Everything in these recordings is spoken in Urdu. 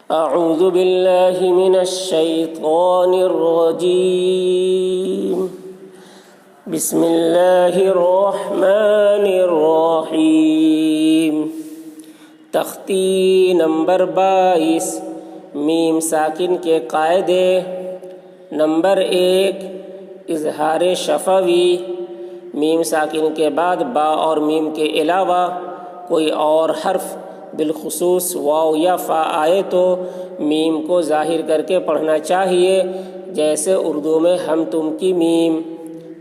اعوذ باللہ من الشیطان الرجیم بسم اللہ الرحمن الرحیم۔ تختی نمبر 22 میم ساکن کے قاعدے۔ نمبر 1 اظہار شفوی۔ میم ساکن کے بعد با اور میم کے علاوہ کوئی اور حرف بالخصوص واو یا فا آئے تو میم کو ظاہر کر کے پڑھنا چاہیے، جیسے اردو میں ہم تم کی میم۔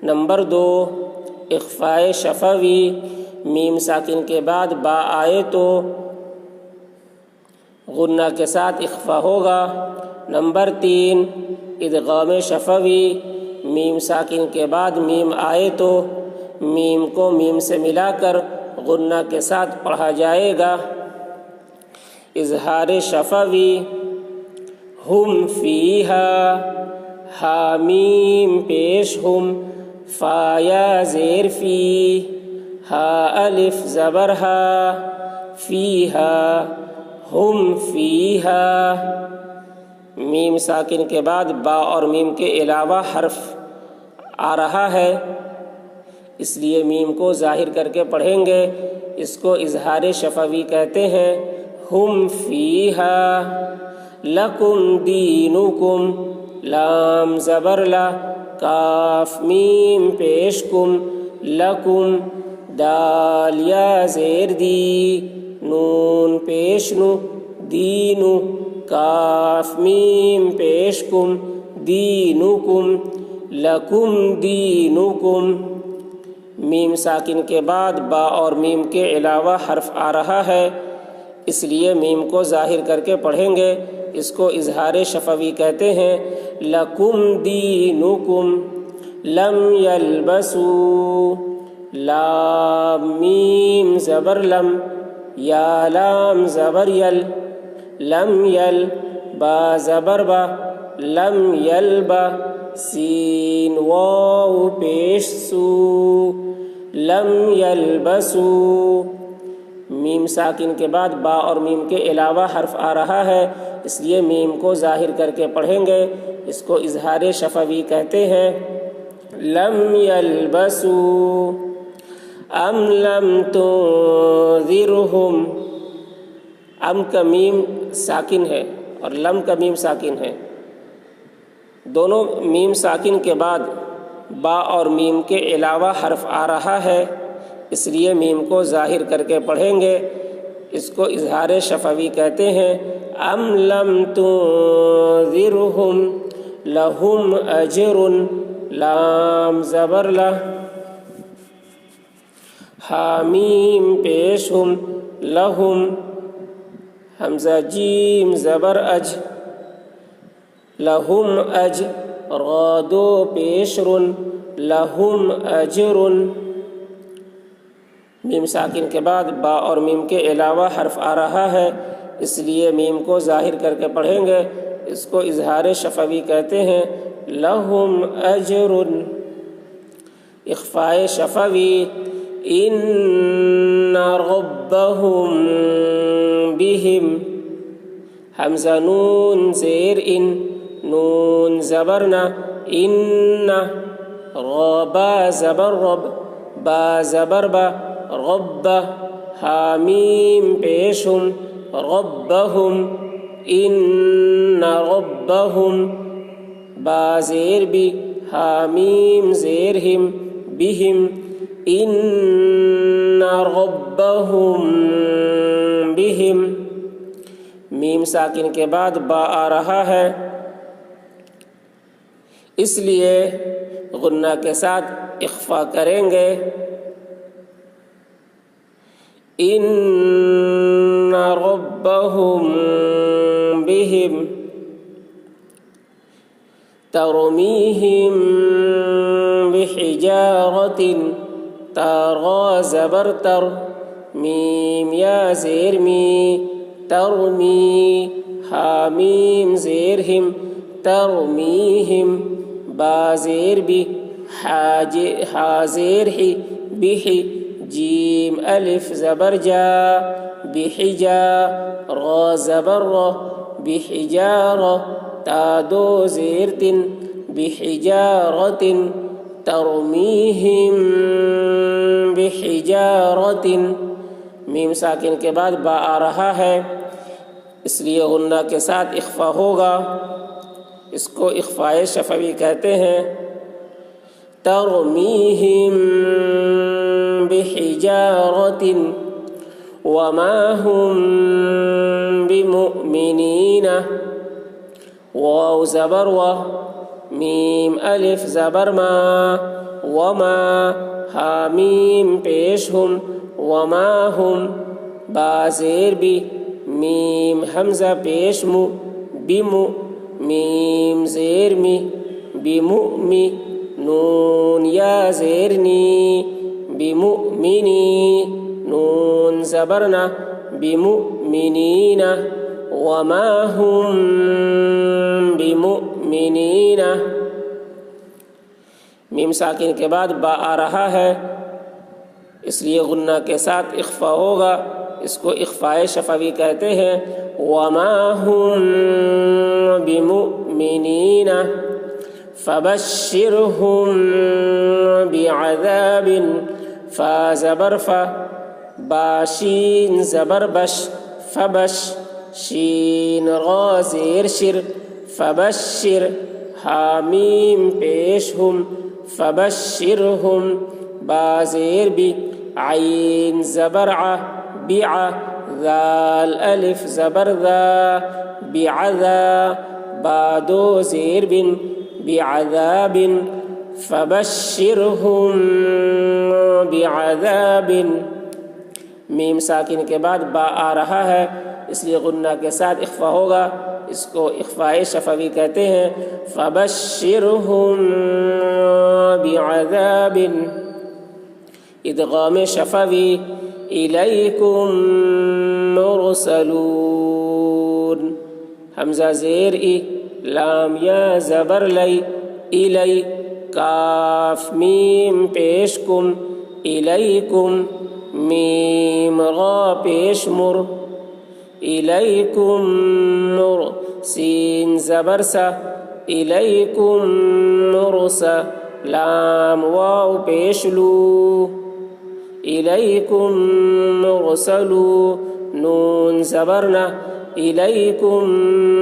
نمبر 2 اخفاء شفوی۔ میم ساکن کے بعد با آئے تو غنہ کے ساتھ اخفا ہوگا۔ نمبر 3 ادغام شفوی۔ میم ساکن کے بعد میم آئے تو میم کو میم سے ملا کر غنہ کے ساتھ پڑھا جائے گا۔ اظہار شفوی۔ ہم فیہا، حامیم پیش ہم، فا یا زیر فی، ہا الف زبر ہا، فیہا، ہم فیہا۔ میم ساکن کے بعد با اور میم کے علاوہ حرف آ رہا ہے، اس لیے میم کو ظاہر کر کے پڑھیں گے، اس کو اظہار شفوی کہتے ہیں۔ ہم فیہا، لکم دینکم، لام زبر لا، کاف میم پیش کم، لکم، دال یا زیر دی، نون پیش نو، دینو، کاف میم پیش کم، دینکم، لکم دینکم۔ میم ساکن کے بعد با اور میم کے علاوہ حرف آ رہا ہے، اس لیے میم کو ظاہر کر کے پڑھیں گے، اس کو اظہار شفوی کہتے ہیں۔ لکم دینکم، لم یلبسوا، لام میم زبر لم، یا لام زبر یل، لم یل، با زبر با، لم یلبا، سین واو پیش سو، لم یلبسوا۔ میم ساکن کے بعد با اور میم کے علاوہ حرف آ رہا ہے، اس لیے میم کو ظاہر کر کے پڑھیں گے، اس کو اظہار شفوی کہتے ہیں۔ لم یلبسوا، ام لم تنذرہم، ام کا میم ساکن ہے اور لم کا میم ساکن ہے، دونوں میم ساکن کے بعد با اور میم کے علاوہ حرف آ رہا ہے، اس لیے میم کو ظاہر کر کے پڑھیں گے، اس کو اظہار شفوی کہتے ہیں۔ ام لم تنذرہم لہم اجر، لام زبر لا، حامیم پیش ہم، لہم، حمزہ جیم زبر اج، لہم اج، را دو پیش رن، لہم اجر۔ میم ساکن کے بعد با اور میم کے علاوہ حرف آ رہا ہے، اس لیے میم کو ظاہر کر کے پڑھیں گے، اس کو اظہار شفوی کہتے ہیں۔ لہم اجر، اخفاء شفوی۔ ان ربہم بہم، حمزہ نون زیر ان، نون زبرنا، ان، را با زبر رب، با زبر با، رب، حامیم پیشم، ربہم، ان ربہم، با زیر بی، حامیم زیر ہم، بہم، ان ربہم بہم۔ میم ساکن کے بعد با آ رہا ہے، اس لیے غنہ کے ساتھ اخفا کریں گے۔ ان ربہم بہم، ترمیہم بحجارۃ، تارا زبر تر، میم یا زیر می، ترمی، حامیم زیر ہم، ترمیہم، با زیر بی، حا زیر ہی، بحی، جیم الف زبر جا، بحجا، را زبر را، بحجارة تا دو زیر تن بحجارة ترمیہم بحجارة میم ساکن کے بعد با آ رہا ہے اس لیے غنہ کے ساتھ اخفا ہوگا، اس کو اخفاء شفوی کہتے ہیں۔ ترمیہم بحجارة وما هم بمؤمنین، واو زبر و میم الف زبر ما، وما حامیم پیش ہم، وما ہم با زیر بی میم حمزہ پیش مو، بمو میم زیر می، بمؤمی نون یا زیرنی، بمؤمنی نون زبرنا، بمؤمنین وما هم بمؤمنین۔ میم ساکن کے بعد با آ رہا ہے اس لیے غنہ کے ساتھ اخفا ہوگا، اس کو اخفاء شفوی کہتے ہیں۔ وما هم بمؤمنین فبشرهم بعذاب، فا زبر فا باشین زبر بش، فبش شین غا زیر شر، فبشر حامیم پیش ہم، فبشرهم با زیر بی عین زبر ع، بیع ذال الف زبر ذا، بعذا با دو زیر بن بعذاب، فبشرهم بعذاب۔ میم ساکن کے بعد با آ رہا ہے اس لیے غنہ کے ساتھ اخفا ہوگا، اس کو اخفاء شفوی کہتے ہیں۔ فبشرهم بعذاب، ادغام شفوی الیکم مرسلون، حمزہ زیر ای، لام یا زبر لی، الی کاف میم پیش کم، الیکم میم غا پیش مر، الیکم مر سین زبر سا، الیکم مرسا لام واو پیش لو، الیکم مرسلو نون زبرنا، الیکم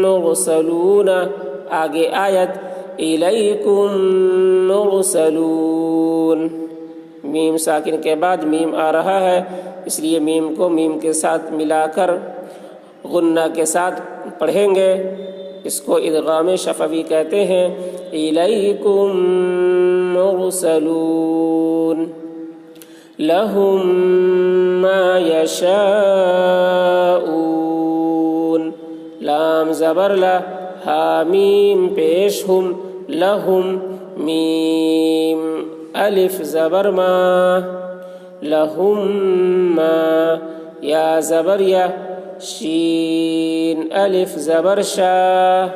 مرسلون، آگے آیت الیکم مرسلون۔ میم ساکن کے بعد میم آ رہا ہے اس لیے میم کو میم کے ساتھ ملا کر غنہ کے ساتھ پڑھیں گے، اس کو ادغام شفوی کہتے ہیں۔ الیکم مرسلون لهم ما یشاءون، لام زبر لا، حامیم پیش ہم، لهم میم الف زبر ما، لهم ما یا زبر یا، شین الف زبر شا،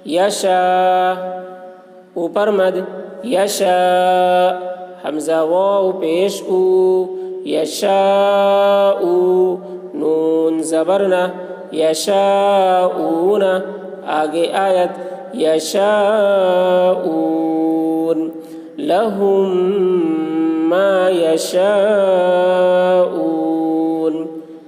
یشا اوپر مد، یشا حمزہ واو پیش او، یشاء نون زبرنا، یشاءون، آگے آیت یشاءون لهم ما یشاءون۔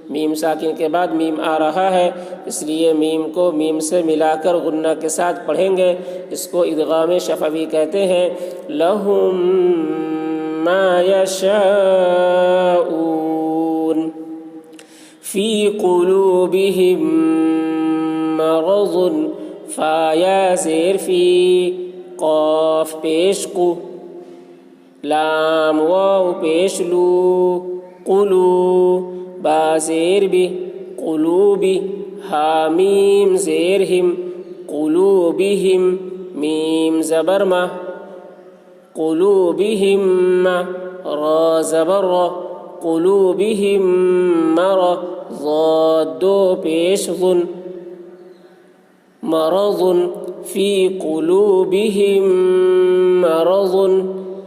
میم ساکن کے بعد میم آ رہا ہے اس لیے میم کو میم سے ملا کر غنہ کے ساتھ پڑھیں گے، اس کو ادغام شفوی کہتے ہیں۔ لهم ما یشاءون فی قلوبهم مرض، فا یا زیر فی، قاف پیش قو، لام واو پیش لو، قلو با زیر بی، قلوبی حامیم زیر ہم، قلوبہم میم زبر ما، قلوبہم را زبر را، قلوبہم مرا ضاد دو پیش ظن، مرض فی قلوبہم مرض۔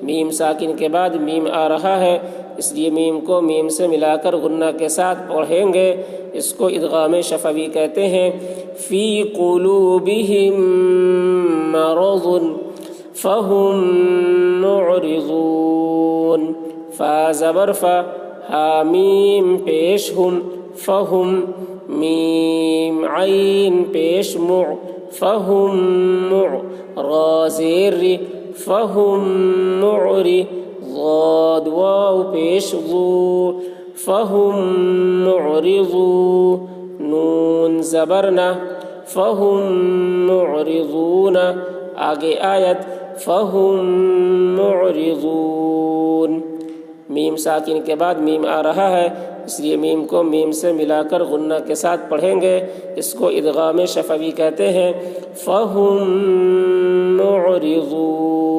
میم ساکن کے بعد میم آ رہا ہے اس لیے میم کو میم سے ملا کر غنہ کے ساتھ پڑھیں گے، اس کو ادغام شفوی کہتے ہیں۔ فی قلوبہم مرض فہم معرضون فا زبر فا ہا میم پیش ہم فہم میم عین پیش مع فہم مع را زیر ری فہم معری ضاد واو پیش ضو فہم معرضون نون زبرنا فہم معرضون آگے آیت فہم معرضون میم ساکن کے بعد میم آ رہا ہے اس لیے میم کو میم سے ملا کر غنہ کے ساتھ پڑھیں گے، اس کو ادغام شفوی کہتے ہیں۔ فہم معرضون